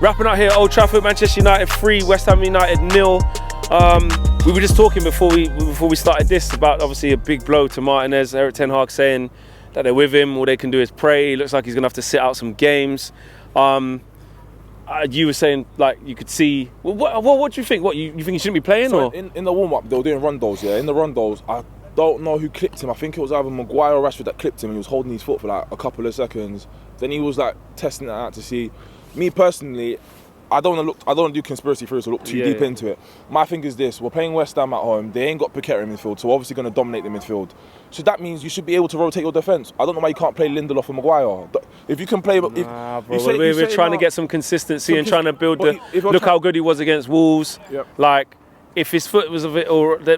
Wrapping up here at Old Trafford, Manchester United 3, West Ham United 0. We were just talking before we started this about obviously a big blow to Martinez. Eric Ten Hag saying that they're with him, all they can do is pray. It looks like he's going to have to sit out some games. You were saying, like, you could see... What do you think? What, you think he shouldn't be playing? So or? In the warm-up, they were doing rondos, yeah? In the rondos, I don't know who clipped him. I think it was either Maguire or Rashford that clipped him, and he was holding his foot for like a couple of seconds. Then he was like testing it out to see. Me personally, I don't want to do conspiracy theories or look too deep into it. My thing is this: we're playing West Ham at home. They ain't got Paqueta in midfield, so we're obviously going to dominate the midfield. So that means you should be able to rotate your defence. I don't know why you can't play Lindelof and Maguire. If you can play, we're trying to get some consistency and trying to build look how good he was against Wolves. Yep. Like, if his foot was a bit,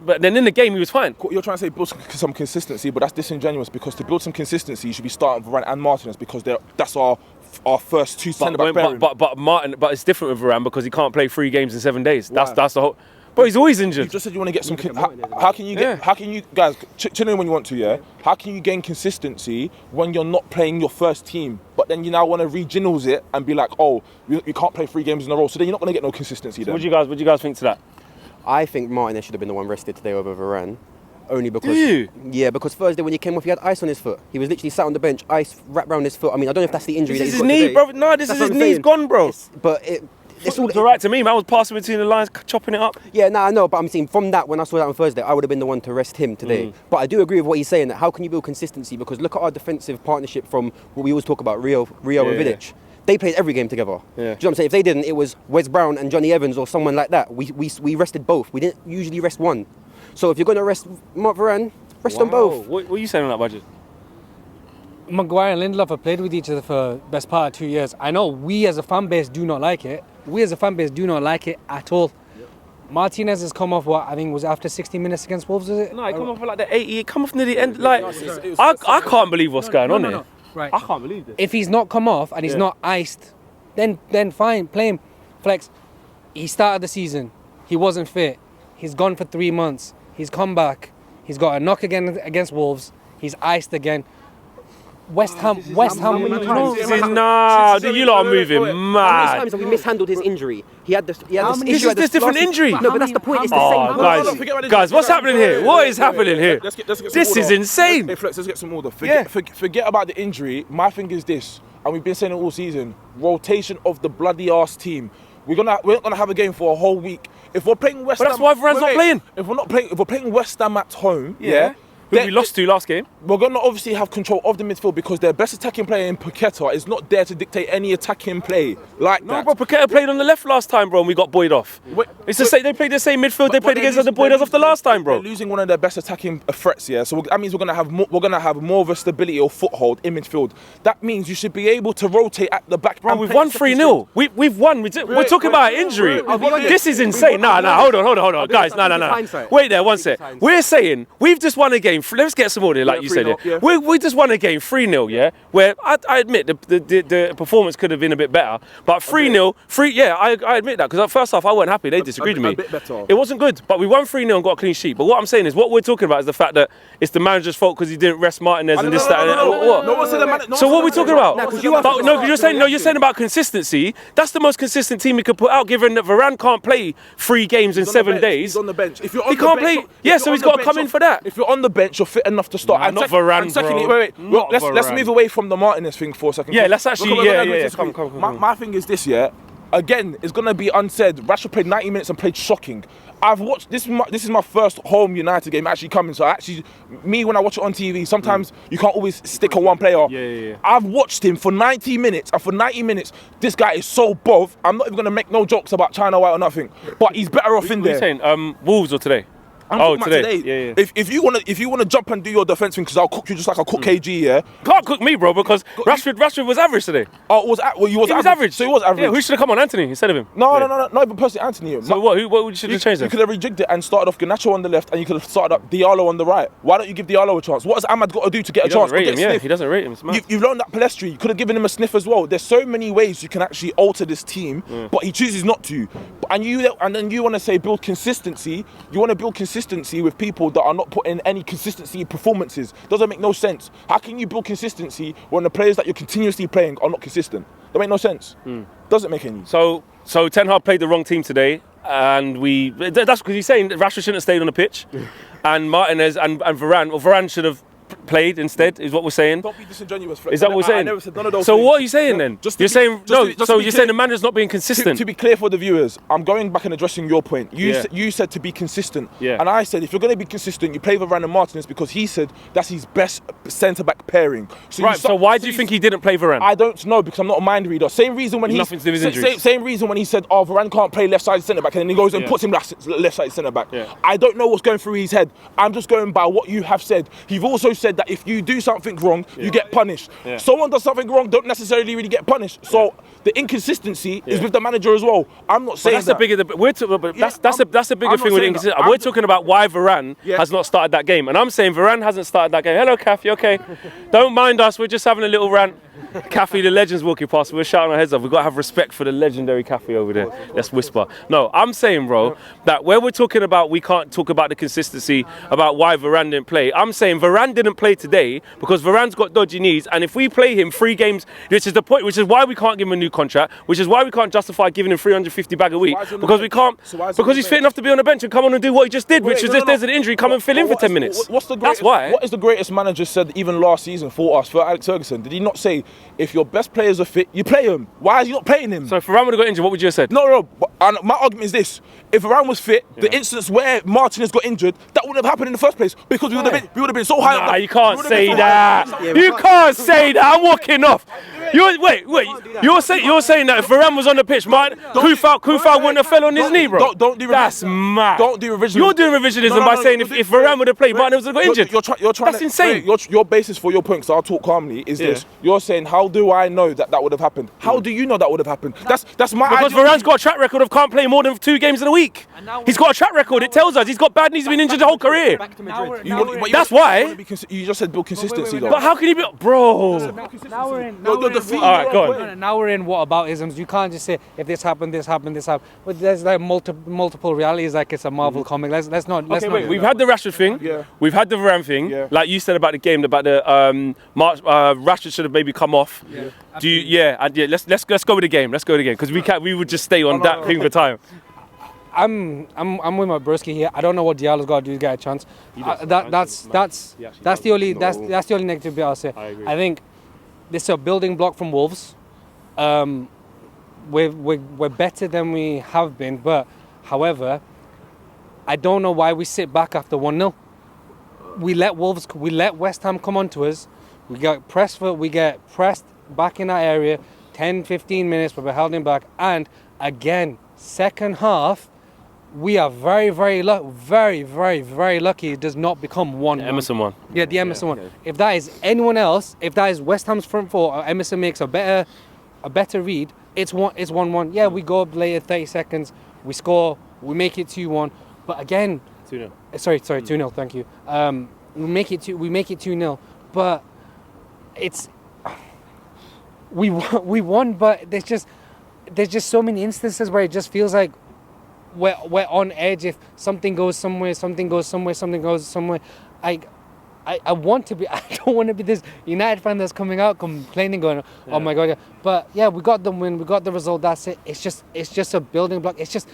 but then in the game he was fine. You're trying to say build some consistency, but that's disingenuous because to build some consistency, you should be starting Varane and Martinez because that's our first two centre-back pairing. But it's different with Varane because he can't play 3 games in 7 days. Why? That's the whole. But he's always injured. You just said you want to get some. How can you guys chill in when you want to? Yeah. How can you gain consistency when you're not playing your first team? But then you now want to re-Ginnels it and be like, oh, you can't play 3 games in a row. So then you're not going to get no consistency. Then. What do you guys think to that? I think Martinez should have been the one rested today over Varane. Only because... Do you? Yeah, because Thursday when he came off, he had ice on his foot. He was literally sat on the bench, ice wrapped around his foot. I mean, I don't know if that's the injury This that is he's his got knee, today. bro. No, this is his knee's gone, bro. It's all right to me, man. I was passing between the lines, chopping it up. Yeah, I know, but I'm saying from that, when I saw that on Thursday, I would have been the one to rest him today. But I do agree with what he's saying, that how can you build consistency? Because look at our defensive partnership from what we always talk about, Rio and Vidic. They played every game together. Yeah. Do you know what I'm saying? If they didn't, it was Wes Brown and Johnny Evans or someone like that. We rested both. We didn't usually rest one. So if you're going to rest Mark Varane, rest on both. What are you saying on that, Budget? Maguire and Lindelof have played with each other for the best part of 2 years. I know we as a fan base do not like it. We as a fan base do not like it at all. Yep. Martinez has come off, what, I think was after 60 minutes against Wolves, is it? No, he come off for like the 80, he come off near the end. Like, I can't believe what's going on here. Right. I can't believe this. If he's not come off and he's not iced, then fine, play him. Flex, he started the season, he wasn't fit, he's gone for 3 months, he's come back, he's got a knock again against Wolves, he's iced again. West Ham. You lot are moving mad. How many times have we mishandled his injury? He had this issue. This different injury. No, but that's the point. It's the same. Guys, what's happening here? What is happening here? This is insane. Hey, Flex, let's get some order. Forget about the injury. My thing is this, and we've been saying it all season: rotation of the bloody ass team. We're not gonna have a game for a whole week. If we're playing West Ham, that's why Varane's not playing. If we're playing West Ham at home, who we lost to last game. We're going to obviously have control of the midfield because their best attacking player in Paqueta is not there to dictate any attacking play like that. No, bro, Paqueta played on the left last time, bro, and we got buoyed off. It's the same. They played the same midfield they played against us. They buoyed us off the last time, bro. They're losing one of their best attacking threats, yeah. So that means we're going to have more of a stability or foothold in midfield. That means you should be able to rotate at the back. Bro, we've won 3-0. We've won. We're talking about injury. This is insane. Nah, hold on, guys. No. Wait there, one sec. We're saying we've just won a game. Let's get some order. Like you said, we just won a game 3-0, yeah. Where I admit the performance could have been a bit better, but 3-0, I admit that because at first half I wasn't happy. They disagreed with me. A bit better. It wasn't good, but we won 3-0 and got a clean sheet. But what I'm saying is, what we're talking about is the fact that it's the manager's fault because he didn't rest Martinez and this, that. So what are we talking about? Because you're saying about consistency. That's the most consistent team we could put out, given that Varane can't play 3 games in 7 days. He's on the bench. If you're he can't play. Yeah, so he's got to come in for that. If you're on the bench, you're fit enough to start. Nah, not Varane, secondly, bro. Let's move away from the Martinez thing for a second. Yeah, let's actually. Come. My thing is this, yeah. Again, it's gonna be unsaid. Rashford played 90 minutes and played shocking. I've watched this is my first home United game actually coming. So when I watch it on TV, sometimes you can't always stick on one player. Yeah. I've watched him for 90 minutes, and for 90 minutes, this guy is so buff. I'm not even gonna make no jokes about China White or nothing, but he's better off in there. What are you saying? Wolves or today? Today. Yeah. If you wanna jump and do your defence thing, because I'll cook you just like I cook KG, yeah. Can't cook me, bro, because Rashford was average today. Oh, he was average. So he was average. Yeah, who should have come on, Anthony, instead of him? No, not even personally Anthony. So what should have changed then? You could have rejigged it and started off Garnacho on the left, and you could have started up Diallo on the right. Why don't you give Diallo a chance? What has Ahmad got to do to get a chance? He doesn't rate him. You've learned that Palestri. You could have given him a sniff as well. There's so many ways you can actually alter this team, but he chooses not to. And then you want to say build consistency. You want to build consistency with people that are not putting any consistency in performances. Doesn't make no sense. How can you build consistency when the players that you're continuously playing are not consistent? That make no sense. Doesn't make any. So Ten Hag played the wrong team today, and that's because he's saying that Rashford shouldn't have stayed on the pitch, and Martinez and Varane should have played instead, is what we're saying. Don't be disingenuous. Is that what we're saying? I never said none of those so things. what are you saying then? You're saying the manager's not being consistent. To be clear for the viewers, I'm going back and addressing your point. You said to be consistent, and I said if you're going to be consistent, you play with Varane and Martinez because he said that's his best centre-back pairing. So why do you think he didn't play Varane? I don't know because I'm not a mind reader. Same reason when Nothing to do with injuries. Same reason when he said, "Oh, Varane can't play left-sided centre-back," and then he goes and puts him left-sided centre-back. I don't know what's going through his head. I'm just going by what you have said. You've also said that if you do something wrong, you get punished. Someone does something wrong, don't necessarily really get punished. So the inconsistency is with the manager as well. I'm not saying that's a bigger thing with inconsistency. We're talking about why Varane has not started that game, and I'm saying Varane hasn't started that game. Hello, Kathy. Okay, don't mind us. We're just having a little rant. Kathy, the legend's walking past. We're shouting our heads off. We've got to have respect for the legendary Kathy over there. Let's whisper. No, I'm saying, bro, that where we're talking about we can't talk about the consistency about why Varane didn't play. I'm saying Varane didn't play today because Varane's got dodgy knees, and if we play him 3 games, which is the point, which is why we can't give him a new contract, which is why we can't justify giving him 350 bag a week, because we can't, because he's fit enough to be on the bench and come on and do what he just did, which is if there's an injury, come and fill in for 10 minutes. That's why. What is the greatest manager said even last season for us, for Alex Ferguson? Did he not say, if your best players are fit, you play them? Why is he not playing him? So if Varane would have got injured, what would you have said? No. And my argument is this. If Varane was fit, the instance where Martinez got injured, that wouldn't have happened in the first place because we would have been so high up. Nah, you can't say that. You can't say that. I'm walking off. Wait. You're saying that if Varane was on the pitch, Kufal wouldn't have fell on his knee, bro. Don't do revisionism. That's mad. Don't do revisionism. You're doing revisionism by saying if Varane would have played, Martinez would have got injured. You're trying That's insane. Your basis for your point, because I'll talk calmly, is this. You're saying, how do I know that would have happened? How do you know that would have happened? That's my Because Varane's got a track record of can't play more than 2 games in a week. He's got a track record. It tells us he's got bad knees. He's been injured the whole career. That's why. You just said build consistency, though. But how can he be, bro? Now we're in. Alright, go on. Now we're in whataboutisms. You can't just say if this happened, this happened, this happened. But there's like multiple realities. Like it's a Marvel comic. Let's not. Wait. We've had the Rashford thing. Yeah. We've had the Varane thing. Yeah. Like you said about the game, about the Rashford should have maybe come off. Yeah. Let's go with the game. Let's go with the game because we would just stay on that thing for time. I'm with my broski here. I don't know what Diallo's got to do to get a chance. That's the only negative bit I'll say. I think this is a building block from Wolves. We're better than we have been, but however, I don't know why we sit back after 1-0. We let West Ham come onto us. We get pressed back in our area, 10-15 minutes, but we're held in back. And again, second half, we are very, very lucky it does not become 1-1. Emerson one. Yeah, the Emerson one. Okay. If that is anyone else, if that is West Ham's front four, or Emerson makes a better read, it's 1-1. Yeah, we go up later, 30 seconds, we score, we make it 2-1. But again, 2-0. Sorry, 2-0. Thank you. We make it 2-0. But it's we won, but there's just so many instances where it just feels like we're on edge. If something goes somewhere. I want to be. I don't want to be this United fan that's coming out complaining, going, "Oh my god!" Yeah. But yeah, we got the win. We got the result. That's it. It's just a building block. It's just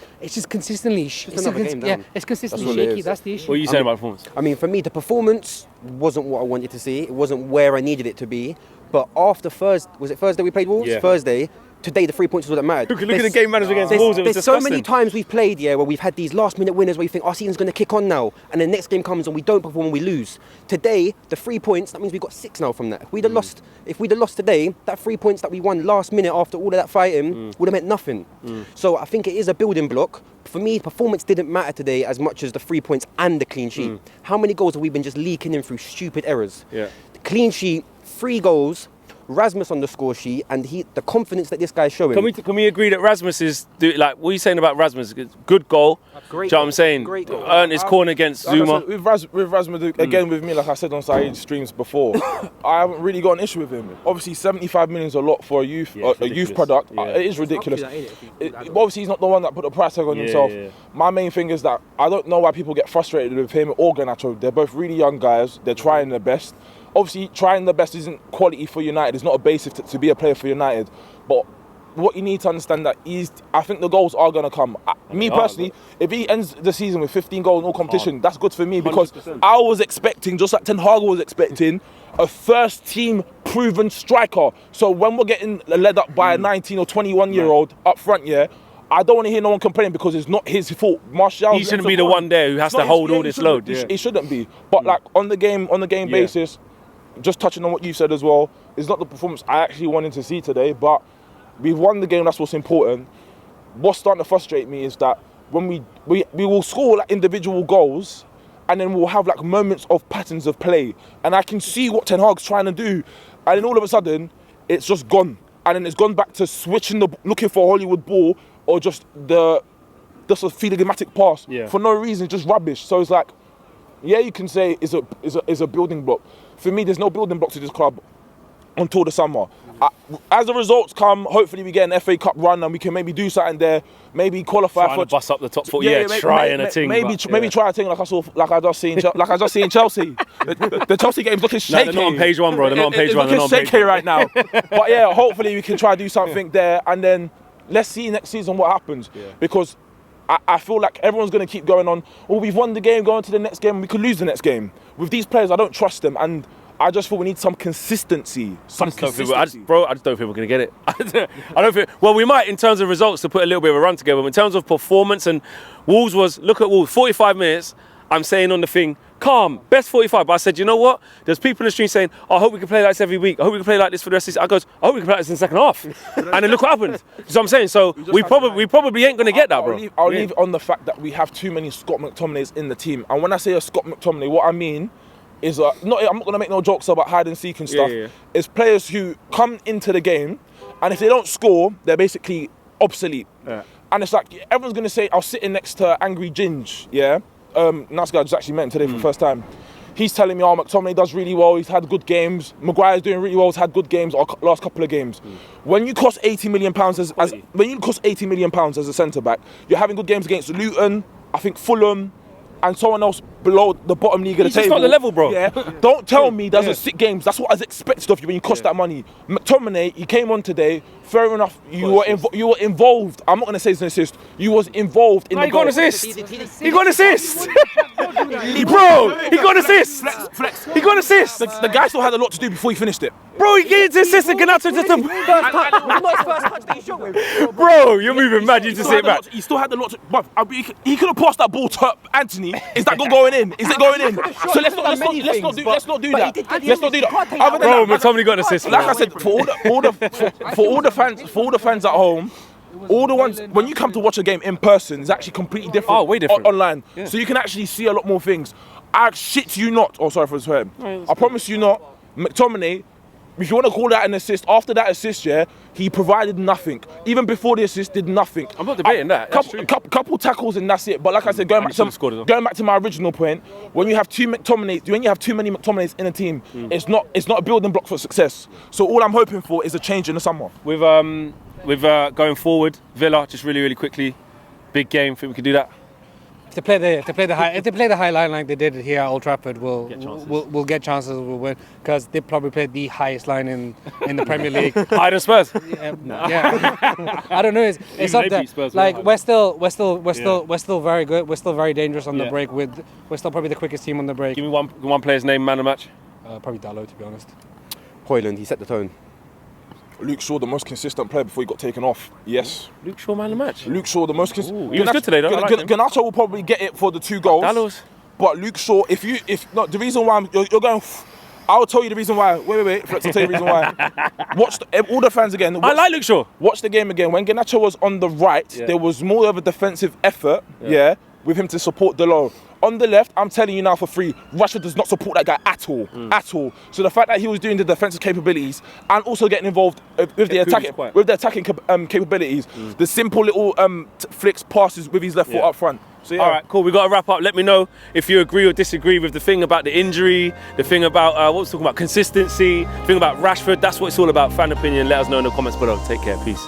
consistently. It's consistently shaky. That's the issue. What are you saying about performance? I mean, for me, the performance wasn't what I wanted to see. It wasn't where I needed it to be. But after was it Thursday we played Wolves? Yeah. Thursday. Today, the 3 points was all that mattered. Look at the game managers against Wolves. It was there's disgusting. so many times we've played, where we've had these last-minute winners where you think our season's going to kick on now, and then the next game comes and we don't perform and we lose. Today, the 3 points, that means we've got 6 now from that. If we'd have lost today, that 3 points that we won last minute after all of that fighting would have meant nothing. So I think it is a building block. For me, performance didn't matter today as much as the 3 points and the clean sheet. How many goals have we been just leaking in through stupid errors? Yeah. The clean sheet, 3 goals. Rasmus on the score sheet, and the confidence that this guy's showing. Can we agree that Rasmus is what are you saying about Rasmus? Good goal. Great. Do you know what I'm saying? Great goal. Earned his corner against Zuma. With Rasmus, again with me, like I said on Saeed's streams before, I haven't really got an issue with him. Obviously, 75 million is a lot for a youth product. Yeah. It is ridiculous. Obviously, he's not the one that put the price tag on himself. Yeah. My main thing is that I don't know why people get frustrated with him or Garnacho. They're both really young guys. They're trying their best. Obviously, trying the best isn't quality for United. It's not a basis to be a player for United. But what you need to understand that I think the goals are going to come. Me personally, if he ends the season with 15 goals in all competition, that's good for me because 100%. I was expecting, just like Ten Hag was expecting, a first team proven striker. So when we're getting led up by a 19 or 21-year-old up front, I don't want to hear no one complaining because it's not his fault. Martial, he shouldn't be the one there who has to hold all this load. He shouldn't be. But like on the game basis, just touching on what you said as well, it's not the performance I actually wanted to see today, but we've won the game, that's what's important. What's starting to frustrate me is that when we will score like individual goals and then we'll have like moments of patterns of play. And I can see what Ten Hag's trying to do. And then all of a sudden, it's just gone. And then it's gone back to looking for a Hollywood ball or just a phlegmatic pass for no reason, just rubbish. So it's like, you can say it's a building block. For me, there's no building block to this club until the summer. As the results come, hopefully we get an FA Cup run and we can maybe do something there, maybe qualify trying to bust up the top 4. Trying a thing. Maybe try a thing like I just seen Chelsea. The Chelsea game's looking shaky. No, they're not on page 1, bro. They're not on page 1. It's looking shaky right now. But hopefully we can try to do something there and then let's see next season what happens. Because I feel like everyone's going to keep going on, we've won the game, going to the next game, we could lose the next game. With these players, I don't trust them and I just thought we need some consistency. I just don't think we're going to get it. I don't think. Well, we might in terms of results to put a little bit of a run together. But in terms of performance, and Wolves look at Wolves, 45 minutes. I'm saying on the thing, calm, best 45. But I said, you know what? There's people in the stream saying, I hope we can play like this every week. I hope we can play like this for the rest of the season. I hope we can play like this in the second half. And then look what happened. That's what I'm saying. So we probably ain't going to get that, bro. I'll leave on the fact that we have too many Scott McTominays in the team. And when I say a Scott McTominay, what I mean is I'm not going to make no jokes about hide and seek and stuff. It's players who come into the game and if they don't score, they're basically obsolete. And it's like, everyone's going to say, I was sitting next to Angry Ginge, nice guy, I just actually met him today for the first time. He's telling me, McTominay does really well, he's had good games. Maguire's doing really well, he's had good games, last couple of games. When you cost £80 million as a centre-back, you're having good games against Luton, I think Fulham, and someone else below the bottom league of the table. He's not the level, bro. Don't tell me there's a 6 games. That's what I was expected of you when you cost that money. McTominay, he came on today. Fair enough. You were involved. I'm not going to say it's an assist. You was involved in the goal. He got an assist. He got an assist. Bro, he got an assist. Flex. He got an assist. The guy still had a lot to do before he finished it. Bro, he gave the assist and Ganato just Not his first touch that he shot with. Bro, you're moving mad. You just sit back. He still had a lot to... He could have passed that ball to Anthony. Is that going in? Is it going in? So let's not do that. Let's not do that. Bro, McTominay got an assist. Like I said, for all the fans at home, all the ones when you come to watch a game in person, it's actually completely different. Oh, way different. Online, so you can actually see a lot more things. I shit you not. Oh, sorry for the swear. I promise you not. McTominay, if you want to call that an assist, after that assist, he provided nothing. Even before the assist, did nothing. I'm not debating that. Couple tackles and that's it. But like I said, going back to my original point, when you have too many McTominays in a team, it's not a building block for success. So all I'm hoping for is a change in the summer. With going forward, Villa, just really, really quickly, big game. Think we can do that? If they play the high line like they did here at Old Trafford, we'll get chances. We'll win because they probably played the highest line in the Premier League. Higher than Spurs. I don't know. It's up there. Like we're still very good. We're still very dangerous on the break. We're still probably the quickest team on the break. Give me one player's name, man of the match. Probably Dalot, to be honest. Højlund, he set the tone. Luke Shaw, the most consistent player before he got taken off. Yes. Luke Shaw, man of the match. Luke Shaw, the most consistent. He was good today, though. Ganacho will probably get it for the 2 goals. Dalot. But Luke Shaw, the reason why you're going, I'll tell you the reason why. Wait, Flex, I'll tell you the reason why. Watch all the fans again. I like Luke Shaw. Watch the game again. When Ganacho was on the right, there was more of a defensive effort, with him to support Dalot. On the left, I'm telling you now for free, Rashford does not support that guy at all. So the fact that he was doing the defensive capabilities and also getting involved with the attacking capabilities, the simple little flicks, passes with his left foot up front. So all right, cool. We got to wrap up. Let me know if you agree or disagree with the thing about the injury, the thing about what was talking about consistency, the thing about Rashford. That's what it's all about. Fan opinion. Let us know in the comments below. Take care. Peace.